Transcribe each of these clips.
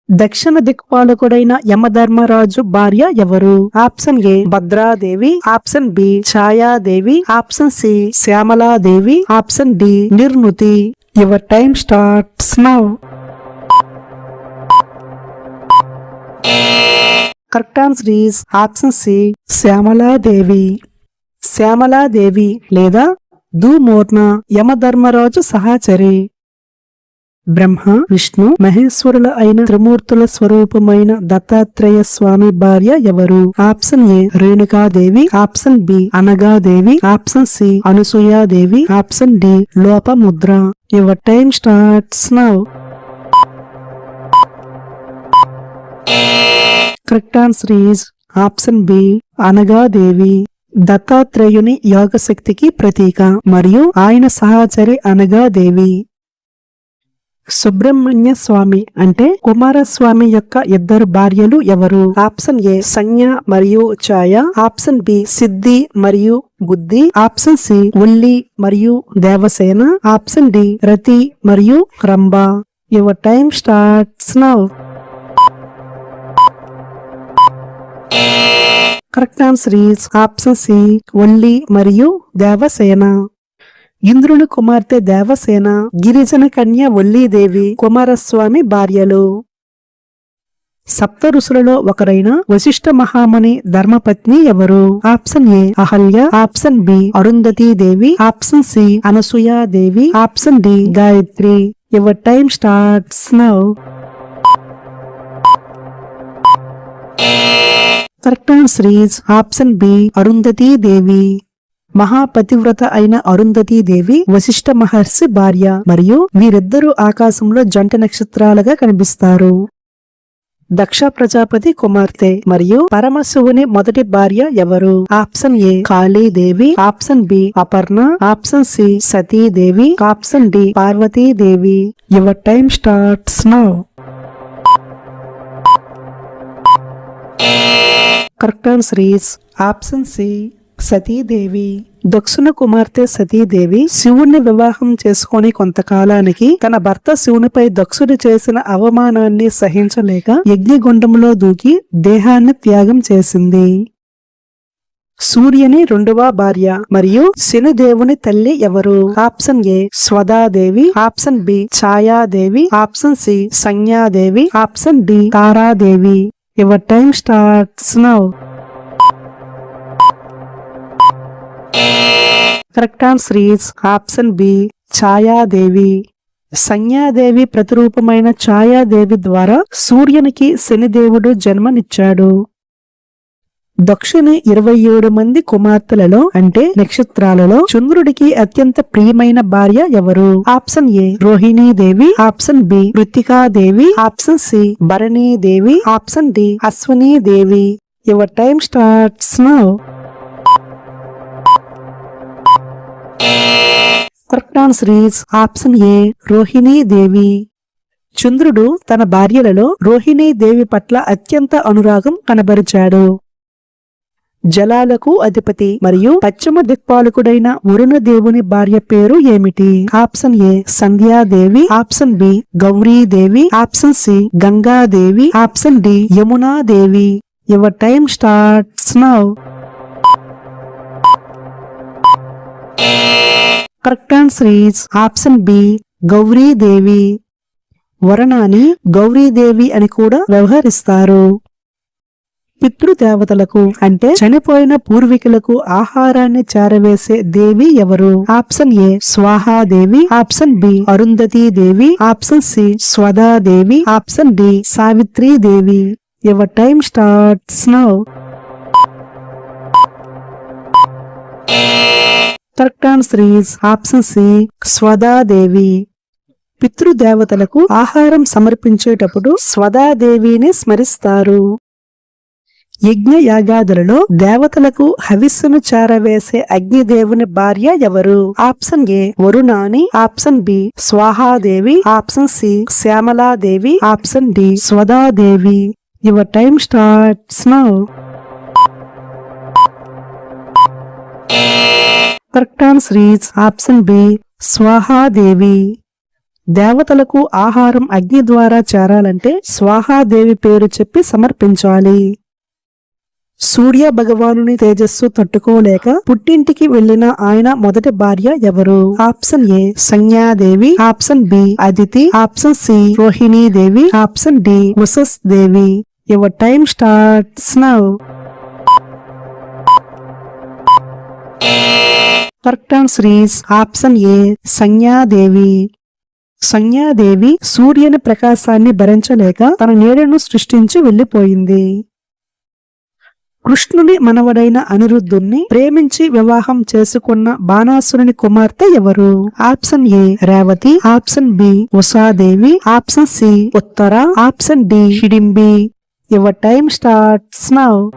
దక్షిణ దిక్పాలకుడైన యమధర్మరాజు భార్య ఎవరు? Option A Bhadradevi, option B Chhayadevi, option C Shyamaladevi, option D Nirruti. Your time starts now. Correct answer is option C Shyamaladevi. Shyamaladevi లేదా ధూమోర్న యమధర్మరాజు సహచరి. బ్రహ్మ, విష్ణు, మహేశ్వరుల అయిన త్రిమూర్తుల స్వరూపమైన దత్తాత్రేయ స్వామి భార్య ఎవరు? Option A Renukadevi, option B Anagadevi, option C Anasuyadevi, option D Lopamudra. Your time starts now. Correct answer is option B Anagadevi. దత్తాత్రేయుని యోగశక్తికి ప్రతీక మరియు ఆయన సహచరి అనగాదేవి. సుబ్రహ్మణ్య స్వామి అంటే కుమారస్వామి యొక్క ఇద్దరు భార్యలు ఎవరు? ఆప్షన్ ఏ సంజ్ఞ మరియు ఛాయ, ఆప్షన్ బి సిద్ధి మరియు బుద్ధి, ఆప్షన్ సి ఉల్లి మరియు దేవసేన, ఆప్షన్ డి రతి మరియు Rambha. Your time starts now. Correct answer is option C Ulli మరియు దేవసేన. ఇంద్రుని కుమార్తె దేవసేన, గిరిజన కన్య వల్లీదేవి కుమారస్వామి భార్యలు. సప్త ఋషులలో ఒకరైన వశిష్ఠ మహాముని ధర్మపత్ని ఎవరు? Option A Ahalya, option B Arundhati Devi, option C Anasuyadevi, option D Gayatri. Your time starts now. Correct answer is option B Arundhati Devi. మహాపతివ్రత అయిన అరుంధతీ దేవి వశిష్ఠ మహర్షి భార్య మరియు వీరిద్దరూ ఆకాశంలో జంట నక్షత్రాలుగా కనిపిస్తారు. దక్ష ప్రజాపతి కుమార్తె మరియు పరమశివుని మొదటి భార్య ఎవరు? Option A Kalidevi, option B Aparna, option C Satidevi, option D Parvatidevi. Your time starts now. Correct answer is option C Satidevi. దక్షుని కుమార్తె సతీదేవి శివుణ్ణి వివాహం చేసుకుని కొంతకాలానికి తన భర్త శివునిపై దక్షుడు చేసిన అవమానాన్ని సహించలేక యజ్ఞగుండంలో దూకి దేహాన్ని త్యాగం చేసింది. సూర్యుని రెండవ భార్య మరియు శనిదేవుని తల్లి ఎవరు? Option A Swadhadevi, option B Chhayadevi, option C Sanjnadevi, option D Taradevi. Your time starts now. Correct answer is option B Chhayadevi. Sanjnadevi ప్రతిరూపమైన ఛాయాదేవి ద్వారా సూర్యునికి శనిదేవుడు జన్మనిచ్చాడు. దక్షుని 27 మంది కుమార్తెలలో అంటే నక్షత్రాలలో చంద్రుడికి అత్యంత ప్రియమైన భార్య ఎవరు? Option A Rohinidevi, option B Krittikadevi, option C Bharanidevi, option D Ashwinidevi. Your time starts now. Correct answer is option A Rohinidevi. చంద్రుడు తన భార్యలలో రోహిణీదేవి పట్ల అత్యంత అనురాగం కనబరిచాడు. జలాలకు అధిపతి మరియు పశ్చిమ దిక్పాలకుడైన వరుణ దేవుని భార్య పేరు ఏమిటి? Option A Sandhyadevi, option B Gauridevi, option C Gangadevi, option D Yamunadevi. Your time starts now. Correct answer is option B Gauridevi. వరుణాన్ని గౌరీదేవి అని కూడా వ్యవహరిస్తారు. పితృదేవతలకు అంటే చనిపోయిన పూర్వీకులకు ఆహారాన్ని చేరవేసే దేవి ఎవరు? Option A Swahadevi, option B Arundhati Devi, option C Swadhadevi, option D Savitridevi. Your time starts now. Correct answer is option C Swadhadevi. పితృదేవతలకు ఆహారం సమర్పించేటప్పుడు స్వదాదేవిని స్మరిస్తారు. యజ్ఞ యాగాదులలో దేవతలకు హవిస్సును చేరవేసే అగ్నిదేవుని భార్య ఎవరు? Option A Varunani, option B Swahadevi, option C Shyamaladevi, option D Swadhadevi. Your time starts now. Correct answer is option B Swahadevi. దేవతలకు ఆహారం అగ్ని ద్వారా చేరాలంటే స్వాహాదేవి పేరు చెప్పి సమర్పించాలి. సూర్య భగవానుని తేజస్సు తట్టుకోలేక పుట్టింటికి వెళ్లిన ఆయన మొదటి భార్య ఎవరు? Option A Sanjnadevi, option B Aditi, option C Rohinidevi, option D Ushas Devi. Your time starts now. Correct answer is option A Sanjnadevi. Sanjnadevi సూర్యుని ప్రకాశాన్ని భరించలేక తన నీడను సృష్టించి వెళ్లిపోయింది. కృష్ణుని మనవడైన అనిరుద్ధుణ్ణి ప్రేమించి వివాహం చేసుకున్న బాణాసురుని కుమార్తె ఎవరు? Option A Revati, option B Ushadevi, option C Uttara, option D Hidimbi. Your time starts now.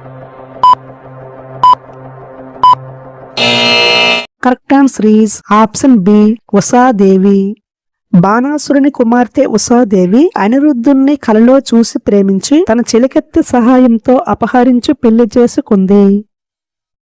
Correct answer is option B Ushadevi. బాణాసురుని కుమార్తె ఉషాదేవి అనిరుద్ధుణ్ణి కలలో చూసి ప్రేమించి తన చిలకెత్తి సహాయంతో అపహరించి పెళ్లి చేసుకుంది.